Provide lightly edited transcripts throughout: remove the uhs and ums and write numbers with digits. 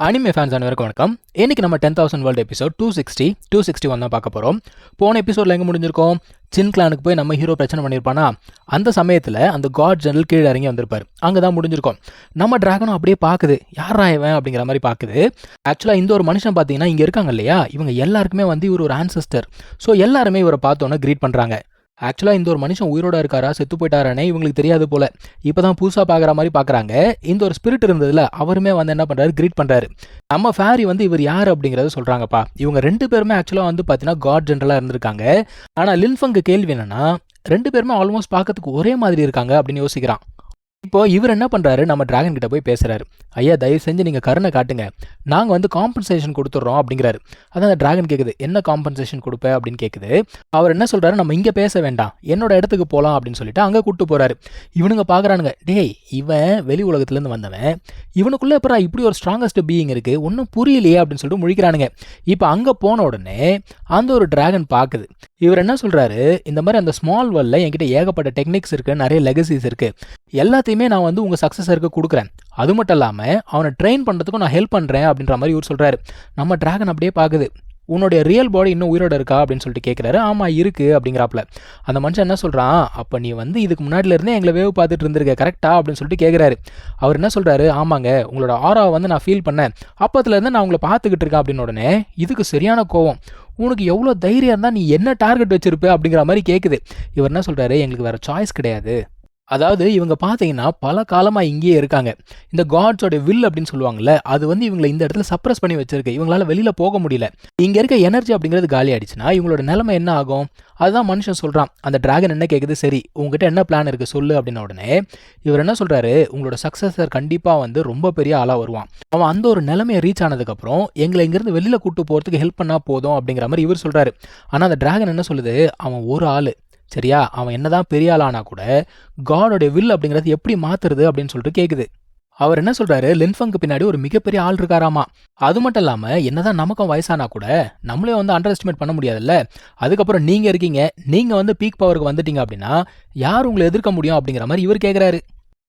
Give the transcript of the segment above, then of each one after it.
Anime fans அனைவருக்கும் வணக்கம். இன்னைக்கு நம்ம 10,000 வேர்ல்டு எபிசோட் 261 தான் பார்க்க போகிறோம். போன எபிசோடில் எங்கே முடிஞ்சிருக்கோம்? சின் கிளானுக்கு போய் நம்ம ஹீரோ பிரச்சனை பண்ணியிருப்பானா, அந்த சமயத்தில் அந்த காட் ஜெனரல் கீழே இறங்கி வந்திருப்பார். அங்கே தான் முடிஞ்சிருக்கோம். நம்ம டிராகனும் அப்படியே பார்க்குது, யாரா இவன் அப்படிங்கிற மாதிரி பார்க்குது. ஆக்சுவலாக இந்த ஒரு மனுஷன் பார்த்தீங்கன்னா இங்கே இருக்காங்க இல்லையா, இவங்க எல்லாருக்குமே வந்து இவர் ஒரு ஆன்செஸ்டர். ஸோ எல்லாருமே இவரை பார்த்தோன்னே க்ரீட் பண்ணுறாங்க. ஆக்சுவலாக இந்த ஒரு மனுஷன் உயிரோட இருக்காரா செத்து போயிட்டாரானே இவங்களுக்கு தெரியாது போல. இப்போ தான் புதுசாக பார்க்குற மாதிரி பார்க்குறாங்க. இந்த ஒரு ஸ்பிரிட் இருந்ததுல அவருமே வந்து என்ன பண்ணுறாரு, க்ரீட் பண்ணுறாரு. நம்ம ஃபேரி வந்து இவர் யார் அப்படிங்கிறத சொல்கிறாங்கப்பா. இவங்க 2 பேருமே ஆக்சுவலாக வந்து பார்த்தீங்கன்னா காட் ஜெனரலாக இருந்திருக்காங்க. ஆனால் லின்ஃபங்கு கேள்வி என்னன்னா, 2 பேருமே ஆல்மோஸ்ட் பார்க்கறதுக்கு ஒரே மாதிரி இருக்காங்க அப்படின்னு யோசிக்கிறான். இப்போ இவர் என்ன பண்ணுறாரு, நம்ம டிராகன் கிட்ட போய் பேசுகிறாரு. ஐயா தயவு செஞ்சு நீங்கள் கருணை காட்டுங்க, நாங்கள் வந்து காம்பன்சேஷன் கொடுத்துட்றோம் அப்படிங்கிறாரு. அதான் அந்த டிராகன் கேட்குது, என்ன காம்பன்சேஷன் கொடுப்ப அப்படின்னு கேட்குது. அவர் என்ன சொல்கிறாரு, நம்ம இங்கே பேச வேண்டாம், என்னோட இடத்துக்கு போகலாம் அப்படின்னு சொல்லிட்டு அங்கே கூப்பிட்டு போகிறாரு. இவனுங்க பார்க்குறானுங்க, டேய் இவன் வெளி உலகத்துலேருந்து வந்தவன், இவனுக்குள்ளே அப்புறம் இப்படி ஒரு ஸ்ட்ராங்கஸ்ட் பீயிங் இருக்குது, ஒன்றும் புரியலையே அப்படின்னு சொல்லிட்டு முழிக்கிறானுங்க. இப்போ அங்கே போன உடனே அந்த ஒரு டிராகன் பார்க்குது. இவர் என்ன சொல்கிறாரு, இந்த மாதிரி அந்த ஸ்மால் வேர்ல்டில் என்கிட்ட ஏகப்பட்ட டெக்னிக்ஸ் இருக்குது, நிறைய லெகசிஸ் இருக்குது, எல்லாத்தையுமே நான் வந்து உங்கள் சக்ஸஸருக்கு கொடுக்குறேன், அது மட்டும் இல்லாமல் அவனை ட்ரெயின் பண்ணுறதுக்கும் நான் ஹெல்ப் பண்ணுறேன் அப்படின்ற மாதிரி இவர் சொல்கிறாரு. நம்ம டிராகன் அப்படியே பார்க்குது. உன்னுடைய ரியல் பாடி இன்னும் உயிரோட இருக்கா அப்படின்னு சொல்லிட்டு கேட்குறாரு. ஆமாம் இருக்குது அப்படிங்கிறாப்புல. அந்த மனுஷன் என்ன சொல்கிறான், அப்போ நீ வந்து இதுக்கு முன்னாடிலேருந்தே எங்களை வேவ் பார்த்துட்டு இருந்திருக்க கரெக்டா அப்படின்னு சொல்லிட்டு கேட்குறாரு. அவர் என்ன சொல்கிறாரு, ஆமாங்க உங்களோட ஆராவை வந்து நான் ஃபீல் பண்ணேன், அப்போத்துலேருந்து நான் உங்களை பார்த்துக்கிட்டு இருக்கேன் அப்படின்னு. உடனே இதுக்கு சரியான கோவம், உனக்கு எவ்வளோ தைரியம் இருந்தால் நீ என்ன டார்கெட் வச்சிருப்ப அப்படிங்கிற மாதிரி கேட்குது. இவர் என்ன சொல்கிறாரு, எங்களுக்கு வேறு சாய்ஸ் கிடையாது. அதாவது இவங்க பார்த்தீங்கன்னா பல காலமாக இங்கேயே இருக்காங்க. இந்த காட்ஸோட வில் அப்படின்னு சொல்லுவாங்கல்ல, அது வந்து இவங்களை இந்த இடத்துல சப்ரஸ் பண்ணி வச்சிருக்கு. இவங்களால வெளியில் போக முடியல. இங்கே இருக்க எனர்ஜி அப்படிங்கிறது காலி ஆயிடுச்சுன்னா இவங்களோட நிலைமை என்ன ஆகும்? அதுதான் மனுஷன் சொல்கிறான். அந்த டிராகன் என்ன கேட்குது, சரி உங்ககிட்ட என்ன பிளான் இருக்குது சொல்லு அப்படின்ன உடனே இவர் என்ன சொல்கிறாரு, உங்களோட சக்ஸஸர் கண்டிப்பாக வந்து ரொம்ப பெரிய ஆளாக வருவான், அவன் அந்த ஒரு நிலைமையை ரீச் ஆனதுக்கப்புறம் எங்களை இங்கேருந்து வெளியில் கூப்பிட்டு போகிறதுக்கு ஹெல்ப் பண்ணால் போதும் அப்படிங்கிற மாதிரி இவர் சொல்கிறாரு. ஆனால் அந்த டிராகன் என்ன சொல்லுது, அவன் ஒரு ஆள் சரியா, அவன் என்னதான் பெரிய ஆளானா கூட காடோடைய வில் அப்படிங்கிறது எப்படி மாத்துறது அப்படின்னு சொல்லிட்டு கேட்குது. அவர் என்ன சொல்றாரு, லின்ஃபங்கு பின்னாடி ஒரு மிகப்பெரிய ஆள் இருக்காராமா. அது மட்டும் இல்லாம என்னதான் நமக்கும் வயசானா கூட நம்மளே வந்து அண்டர் எஸ்டிமேட் பண்ண முடியாதுல்ல. அதுக்கப்புறம் நீங்க இருக்கீங்க, நீங்க வந்து பீக் பவருக்கு வந்துட்டீங்க அப்படின்னா யார் உங்களை எதிர்க்க முடியும் அப்படிங்கிற மாதிரி இவர் கேட்குறாரு.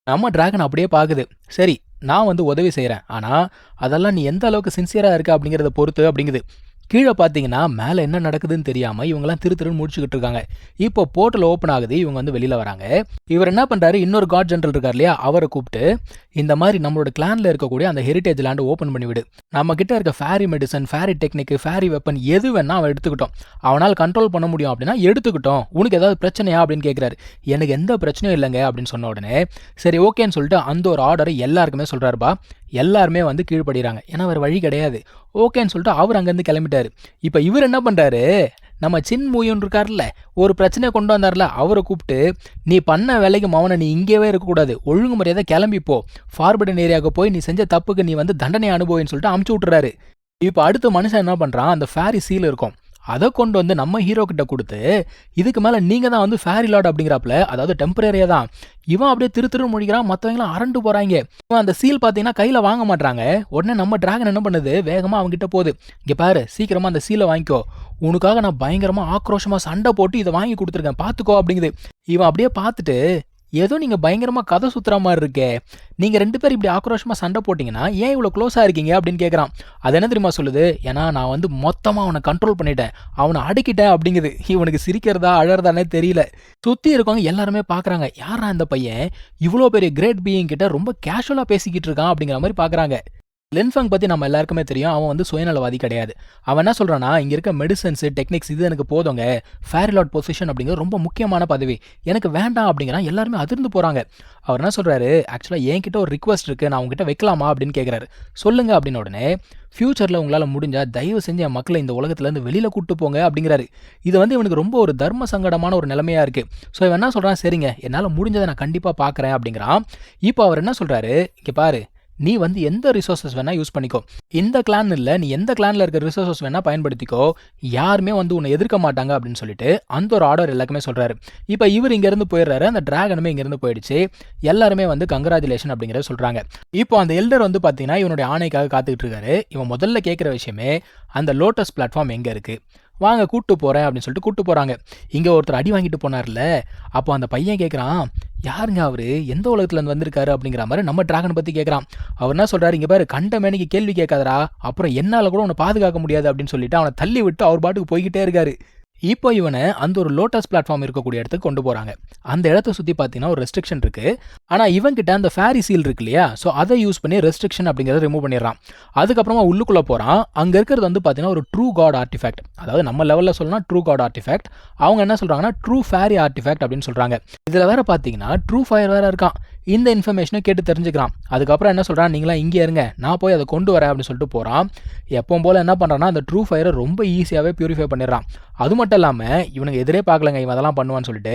நம்ம டிராகன் அப்படியே பார்க்குது. சரி நான் வந்து உதவி செய்கிறேன், ஆனால் அதெல்லாம் நீ எந்த அளவுக்கு சின்சியராக இருக்க அப்படிங்கிறத பொறுத்து அப்படிங்குது. கீழே பார்த்தீங்கன்னா மேலே என்ன நடக்குதுன்னு தெரியாமல் இவங்கெல்லாம் திருன்னு முடிச்சுக்கிட்டு இருக்காங்க. இப்போ போர்ட்டல் ஓப்பன் ஆகுது, இவங்க வந்து வெளியில் வராங்க. இவர் என்ன பண்ணுறாரு, இன்னொரு காட் ஜெனரல் இருக்கார் இல்லையா, அவரை கூப்பிட்டு இந்த மாதிரி நம்மளோட கிளானில் இருக்கக்கூடிய அந்த ஹெரிட்டேஜ் லேண்டு ஓப்பன் பண்ணிவிடு, நம்ம கிட்ட இருக்க fairy medicine, fairy technique, fairy weapon எது வேணா அவன் எடுத்துக்கிட்டோம், அவனால் கண்ட்ரோல் பண்ண முடியும் அப்படின்னா எடுத்துக்கிட்டோம், உனக்கு ஏதாவது பிரச்சனையா அப்படின்னு கேட்குறாரு. எனக்கு எந்த பிரச்சனையும் இல்லைங்க அப்படின்னு சொன்ன உடனே சரி ஓகேன்னு சொல்லிட்டு அந்த ஒரு ஆர்டரை எல்லாருக்குமே சொல்கிறாருப்பா. எல்லாருமே வந்து கீழ்படுகிறாங்க, ஏன்னா வேறு வழி கிடையாது. ஓகேன்னு சொல்லிட்டு அவர் அங்கேருந்து கிளம்பிட்டாரு. இப்போ இவர் என்ன பண்ணுறாரு, நம்ம சின் மூயன் இருக்கார்ல, ஒரு பிரச்சனையை கொண்டு வந்தார்ல, அவரை கூப்பிட்டு நீ பண்ண வேலைக்கு மவனை நீ இங்கேயே இருக்கக்கூடாது, ஒழுங்கு முறையாக கிளம்பிப்போ, ஃபார்பர்டன் ஏரியாவுக்கு போய் நீ செஞ்ச தப்புக்கு நீ வந்து தண்டனை அனுபவின்னு சொல்லிட்டு அமுச்சு விட்டுறாரு. இப்போ அடுத்த மனுஷன் என்ன பண்ணுறான், அந்த ஃபேரி சீல் இருக்கும், அதை கொண்டு வந்து நம்ம ஹீரோ கிட்ட கொடுத்து இதுக்கு மேலே நீங்கள் தான் வந்து ஃபேரி லார்ட் அப்படிங்கிறாப்புல, அதாவது டெம்பரரியாக தான். இவன் அப்படியே திரு முடிக்கிறான், மற்றவங்களாம் அரண்டு போகிறாங்க. இவன் அந்த சீல் பார்த்தீங்கன்னா கையில் வாங்க மாட்டாங்க. உடனே நம்ம டிராகன் என்ன பண்ணுது, வேகமாக அவங்ககிட்ட போகுது. இங்கே பாரு சீக்கிரமாக அந்த சீலை வாங்கிக்கோ, உனக்காக நான் பயங்கரமாக ஆக்ரோஷமாக சண்டை போட்டு இதை வாங்கி கொடுத்துருக்கேன் பார்த்துக்கோ அப்படிங்குது. இவன் அப்படியே பார்த்துட்டு, ஏதோ நீங்கள் பயங்கரமாக கதை சுற்றுற மாதிரி இருக்கே, நீங்கள் 2 பேர் இப்படி ஆக்ரோஷமாக சண்டை போட்டிங்கன்னா ஏன் இவ்வளோ க்ளோஸாக இருக்கீங்க அப்படின்னு கேட்குறான். அது என்ன தெரியுமா சொல்லுது, ஏன்னா நான் வந்து மொத்தமாக அவனை கண்ட்ரோல் பண்ணிட்டேன், அவனை அடக்கிட்டேன் அப்படிங்குது. இவனுக்கு சிரிக்கிறதா அழறதானே தெரியல. சுற்றி இருக்கவங்க எல்லாருமே பார்க்குறாங்க, யாரா இந்த பையன் இவ்வளோ பெரிய கிரேட் பீயிங் கிட்ட ரொம்ப கேஷுவலாக பேசிக்கிட்டு இருக்கான் அப்படிங்கிற மாதிரி பார்க்குறாங்க. லின்ஃபங் பற்றி நம்ம எல்லாருக்குமே தெரியும், அவன் வந்து சுயநலவாதி கிடையாது. அவன் என்ன சொல்கிறான்னா, இங்கே இருக்க மெடிசன்ஸு டெக்னிக்ஸ் இது எனக்கு போதுங்க, ஃபேரி லார்ட் பொசிஷன் அப்படிங்கிறது ரொம்ப முக்கியமான பதவி, எனக்கு வேண்டாம் அப்படிங்கிறான். எல்லாருமே அதிர்ந்து போகிறாங்க. அவர் என்ன சொல்கிறாரு, ஆக்சுவலாக என்கிட்ட ஒரு ரிக்வஸ்ட் இருக்குது, நான் உங்ககிட்ட வைக்கலாமா அப்படின்னு கேட்குறாரு. சொல்லுங்க அப்படின்னு. உடனே ஃப்யூச்சரில் உங்களால் முடிஞ்சால் தயவு செஞ்சு என் மக்களை இந்த உலகத்துலேருந்து வெளியில் கூப்பிட்டு போங்க அப்படிங்கிறாரு. இது வந்து இவனுக்கு ரொம்ப ஒரு தர்ம சங்கடமான ஒரு நிலைமையாக இருக்குது. ஸோ இவன் என்ன சொல்கிறான், சரிங்க என்னால் முடிஞ்சதை நான் கண்டிப்பாக பார்க்குறேன் அப்படிங்கிறான். இப்போ அவர் என்ன சொல்கிறாரு, இங்கே பாரு நீ வந்து எந்த ரிசோர்ஸஸ் வேணால் யூஸ் பண்ணிக்கோ, இந்த கிளான் இல்லை நீ எந்த கிளானில் இருக்கிற ரிசோர்ஸஸ் வேணால் பயன்படுத்திக்கோ, யாருமே வந்து உன்னை எதிர்க்க மாட்டாங்க அப்படின்னு சொல்லிட்டு அந்த ஒரு ஆர்டர் எல்லாருக்குமே சொல்கிறாரு. இப்போ இவர் இங்கேருந்து போயிடுறாரு, அந்த டிராகனுமே இங்கேருந்து போயிடுச்சு. எல்லாருமே வந்து கங்க்ராச்சுலேஷன் அப்படிங்கிறத சொல்கிறாங்க. இப்போ அந்த எல்டர் வந்து பார்த்தீங்கன்னா இவனுடைய ஆணைக்காக காத்துக்கிட்டு இருக்காரு. இவன் முதல்ல கேட்குற விஷயமே அந்த லோட்டஸ் பிளாட்ஃபார்ம் எங்கே இருக்குது, வாங்க கூப்பிட்டு போகிறேன் அப்படின்னு சொல்லிட்டு கூப்பிட்டு போகிறாங்க. இங்கே ஒருத்தர் அடி வாங்கிட்டு போனார்ல, அப்போ அந்த பையன் கேட்குறான், யாருங்க அவரு, எந்த உலகத்துல இருந்து வந்திருக்காரு அப்படிங்கிற மாதிரி நம்ம டிராகன் பத்தி கேட்கறான். அவர் என்ன சொல்றாரு, இங்க பாரு கண்ட மேனிக்கு கேள்வி கேட்காதடா, அப்புறம் என்னால கூட உன்னை பாதுகாக்க முடியாது அப்படின்னு சொல்லிட்டு அவனை தள்ளி விட்டு அவர் பாட்டுக்கு போய்கிட்டே இருக்காரு. இப்போ இவனை அந்த ஒரு லோட்டஸ் பிளாட்ஃபார்ம் இருக்கக்கூடிய இடத்துக்கு கொண்டு போறாங்க. அந்த இடத்த சுத்தி பார்த்தீங்கன்னா ஒரு ரெஸ்ட்ரிக்ஷன் இருக்கு. ஆனா இவன் கிட்ட அந்த ஃபேரி சீல் இருக்கு இல்லையா, ஸோ அதை யூஸ் பண்ணி ரெஸ்ட்ரிக்ஷன் அப்படிங்கிறத ரிமூவ் பண்ணிடுறான். அதுக்கப்புறமா உள்ளுக்குள்ள போறான். அங்க இருக்கிறது வந்து பார்த்தீங்கன்னா ஒரு ட்ரூ காட் ஆர்டிஃபேக்ட், அதாவது நம்ம லெவல்ல சொல்லலாம் ட்ரூ காட் ஆர்டிஃபேக்ட். அவங்க என்ன சொல்றாங்கன்னா ட்ரூ ஃபேரி ஆர்டிஃபேக்ட் அப்படின்னு சொல்றாங்க. இதுல வேற பார்த்தீங்கன்னா ட்ரூ ஃபயர் வேற இருக்கான். இந்த இன்ஃபர்மேஷனை கேட்டு தெரிஞ்சுக்கிறான். அதுக்கப்புறம் என்ன சொல்றான், நீங்களாம் இங்கே இருங்க, நான் போய் அதை கொண்டு வரேன் அப்படின்னு சொல்லிட்டு போறான். எப்பவும் போல என்ன பண்றான்னா அந்த ட்ரூ ஃபயரை ரொம்ப ஈஸியாவே பியூரிஃபை பண்ணிடுறான். அது மட்டும் இல்லாமல் இவனுக்கு எதிரே பார்க்கலங்க இவன் அதெல்லாம் பண்ணுவான்னு சொல்லிட்டு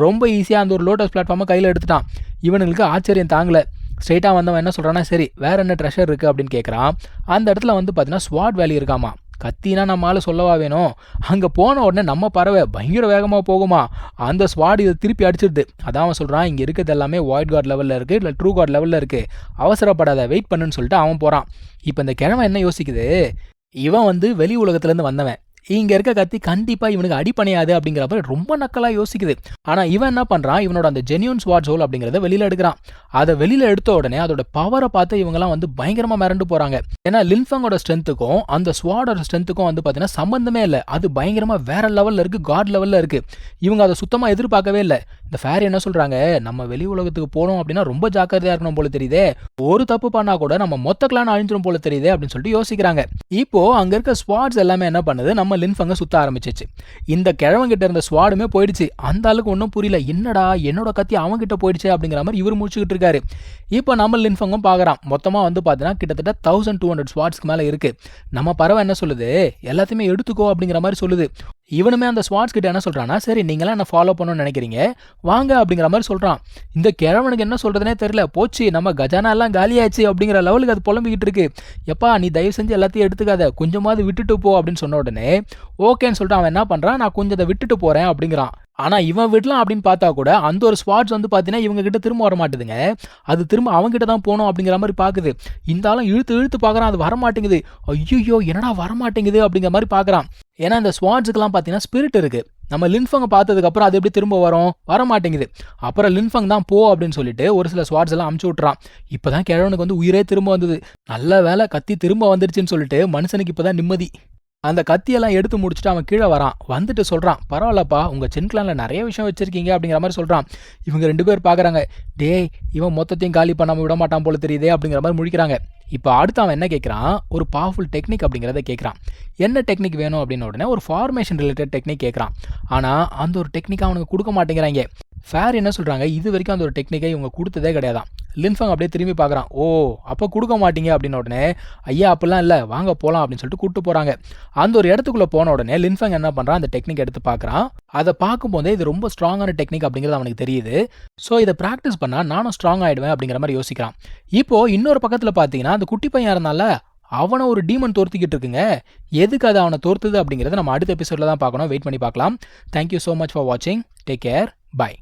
ரொம்ப ஈஸியாக அந்த ஒரு லோட்டஸ் பிளாட்ஃபார்மை கையில் எடுத்துட்டான். இவனுங்களுக்கு ஆச்சரியம் தாங்கலை. ஸ்ட்ரெயிட்டாக வந்தவன் என்ன சொல்கிறான்னா, சரி வேற என்ன ட்ரெஷர் இருக்குது அப்படின்னு கேட்குறான். அந்த இடத்துல வந்து பார்த்தீங்கன்னா ஸ்வாட் வேலி இருக்காமா. கத்தினா நம்மளால சொல்லவா வேணும், அங்கே போன உடனே நம்ம பறவை பயங்கர வேகமாக போகுமா, அந்த ஸ்வாட் இதை திருப்பி அடிச்சிடுது. அதான் அவன் சொல்கிறான், இங்கே இருக்கிறது எல்லாமே வாய்ட் காட் லெவலில் இருக்குது, இல்லை ட்ரூ காட் லெவலில் இருக்குது, அவசரப்படாத வெயிட் பண்ணுன்னு சொல்லிட்டு அவன் போகிறான். இப்போ இந்த கிழமை என்ன யோசிக்குது, இவன் வந்து வெளி உலகத்துலேருந்து வந்தவன், இங்க இருக்க கத்தி கண்டிப்பா இவனுக்கு அடிப்பணையாது அப்படிங்கிறப்ப ரொம்ப நக்கலா யோசிக்குது. ஆனா இவன் என்ன பண்றான், இவனோட அந்த ஜென்யூன் ஸ்வாட் சோல் அப்படிங்கிறத வெளியில எடுக்கிறான். அதை வெளியில எடுத்த உடனே அதோட பவரை பார்த்து இவங்கெல்லாம் வந்து பயங்கரமா மிரண்டு போறாங்க. ஏன்னா லின்ஃபங்கோட ஸ்ட்ரென்த்துக்கும் அந்த ஸ்வாடோட ஸ்ட்ரென்த்துக்கும் வந்து பார்த்தீங்கன்னா சம்பந்தமே இல்லை. அது பயங்கரமா வேற லெவல்ல இருக்கு, காட் லெவல்ல இருக்கு. இவங்க அதை சுத்தமா எதிர்பார்க்கவே இல்லை. இந்த ஃபேரி என்ன சொல்றாங்க, நம்ம வெளி உலகத்துக்கு போனோம் அப்படின்னா ரொம்ப ஜாக்கிரதையா இருக்கணும் போல தெரியுதே, ஒரு தப்பு பண்ணா கூட நம்ம மொத்த கிளான் அழிஞ்சிரும் போல தெரியுதே அப்படின்னு சொல்லிட்டு யோசிக்கிறாங்க. இப்போ அங்க இருக்க ஸ்வாட்ஸ் எல்லாமே என்ன பண்ணுது, நம்ம லின்ஃபங்க சுத்த ஆரம்பிச்சிச்சு. இந்த கிழவங்கிட்ட இருந்த ஸ்வாடுமே போயிடுச்சு. அந்த ஆளுக்கு ஒன்றும் புரியல, என்னடா என்னோட கத்தி அவங்கிட்ட போயிடுச்சு அப்படிங்கிற மாதிரி இவர் முடிச்சுக்கிட்டு இருக்காரு. இப்போ நம்ம லின்ஃபங்கும் பார்க்குறான். மொத்தமாக வந்து பார்த்தீங்கன்னா கிட்டத்தட்ட 1200 ஸ்வாட்ஸ்க்கு மேலே இருக்கு. நம்ம பறவை என்ன சொல்லுது, எல்லாத்தையுமே எடுத்துக்கோ அப்படிங்கிற மாதிரி சொல்லுது. இவனுமே அந்த ஸ்வாட்ஸ் கிட்ட என்ன சொல்றான்னா, சரி நீங்களாம் என்ன ஃபாலோ பண்ணணும்னு நினைக்கிறீங்க வாங்க அப்படிங்கிற மாதிரி சொல்றான். இந்த கிழவனுக்கு என்ன சொல்றதுனே தெரியல. போச்சு நம்ம கஜானா எல்லாம் காலியாச்சு அப்படிங்கிற லெவலுக்கு அது புலம்பிக்கிட்டு இருக்கு. எப்பா நீ தயவு செஞ்சு எல்லாத்தையும் எடுத்துக்காத, கொஞ்சமாவது விட்டுட்டு போ அப்படின்னு சொன்ன உடனே ஓகேன்னு சொல்லிட்டு அவன் என்ன பண்றான், நான் கொஞ்சம் அதை விட்டுட்டு போறேன் அப்படிங்கிறான். ஆனா இவன் விடலாம் அப்படின்னு பார்த்தா கூட அந்த ஒரு ஸ்வாட்ஸ் வந்து பார்த்தீங்கன்னா இவங்க கிட்ட திரும்ப வர மாட்டேதுங்க. அது திரும்ப அவங்ககிட்ட தான் போகணும் அப்படிங்கிற மாதிரி பார்க்குது. இந்த ஆளும் இழுத்து இழுத்து பார்க்குறான், அது வரமாட்டேங்குது. ஐயோ என்னடா வரமாட்டேங்குது அப்படிங்கிற மாதிரி பார்க்குறான். ஏன்னா இந்த ஸ்வாட்ஸுக்கெல்லாம் பார்த்தீங்கன்னா ஸ்பிரிட் இருக்கு. நம்ம லின்ஃபங்கை பார்த்ததுக்கப்புறம் அது எப்படி திரும்ப வரும், வரமாட்டேங்குது. அப்புறம் லின்ஃபங் தான் போ அப்படின்னு சொல்லிட்டு ஒரு சில ஸ்வாட்ஸ் எல்லாம் அமுச்சு விட்றான். இப்போதான் கிழவனுக்கு வந்து உயிரே திரும்ப வந்தது. நல்ல வேலை கத்தி திரும்ப வந்துருச்சுன்னு சொல்லிட்டு மனுஷனுக்கு இப்போதான் நிம்மதி. அந்த கத்தியெல்லாம் எடுத்து முடிச்சுட்டு அவன் கீழே வரான். வந்துட்டு சொல்கிறான், பரவாயில்லப்பா உங்கள் சின்கிளானில் நிறைய விஷயம் வச்சுருக்கீங்க அப்படிங்கிற மாதிரி சொல்கிறான். இவங்க 2 பேர் பார்க்குறாங்க, டேய் இவன் மொத்தத்தையும் காலி பண்ணாமல் விட மாட்டான் போல தெரியுதே அப்படிங்கிற மாதிரி முடிக்கிறாங்க. இப்போ அடுத்து அவன் என்ன கேட்குறான், ஒரு பவர்ஃபுல் டெக்னிக் அப்படிங்கிறத கேட்குறான். என்ன டெக்னிக் வேணும் அப்படின்னு உடனே ஒரு ஃபார்மேஷன் ரிலேட்டட் டெக்னிக் கேட்குறான். ஆனால் அந்த ஒரு டெக்னிக் அவனுக்கு கொடுக்க மாட்டேங்கிறாங்க. ஃபேர் என்ன சொல்கிறாங்க, இது வரைக்கும் அந்த ஒரு டெக்னிக்கை இவங்க கொடுத்ததே கிடையாதான். லின்ஃபங் அப்படியே திரும்பி பார்க்குறான். ஓ அப்போ கொடுக்க மாட்டீங்க அப்படின்னு உடனே, ஐயா அப்படிலாம் இல்லை வாங்க போகலாம் அப்படின்னு சொல்லிட்டு கூப்பிட்டு போகிறாங்க. அந்த ஒரு இடத்துக்குள்ளே போன உடனே லின்ஃபங் என்ன பண்ணுறான், அந்த டெக்னிக் எடுத்து பார்க்குறான். அதை பார்க்கும்போதே இது ரொம்ப ஸ்ட்ராங்கான டெக்னிக் அப்படிங்கிறது அவனுக்கு தெரியுது. ஸோ இதை ப்ராக்டிஸ் பண்ணால் நானும் ஸ்ட்ராங் ஆகிடுவேன் அப்படிங்கிற மாதிரி யோசிக்கிறான். இப்போது இன்னொரு பக்கத்தில் பார்த்தீங்கன்னா அந்த குட்டி பையன் இருந்தால அவனை ஒரு டீமன் தோர்த்திக்கிட்டு இருக்குங்க. எதுக்கு அது அவனை தோர்த்துது அப்படிங்கிறத நம்ம அடுத்த எபிசோடில் தான் பார்க்கணும். வெயிட் பண்ணி பார்க்கலாம். தேங்க்யூ ஸோ மச் ஃபார் வாட்சிங். Take care. பை.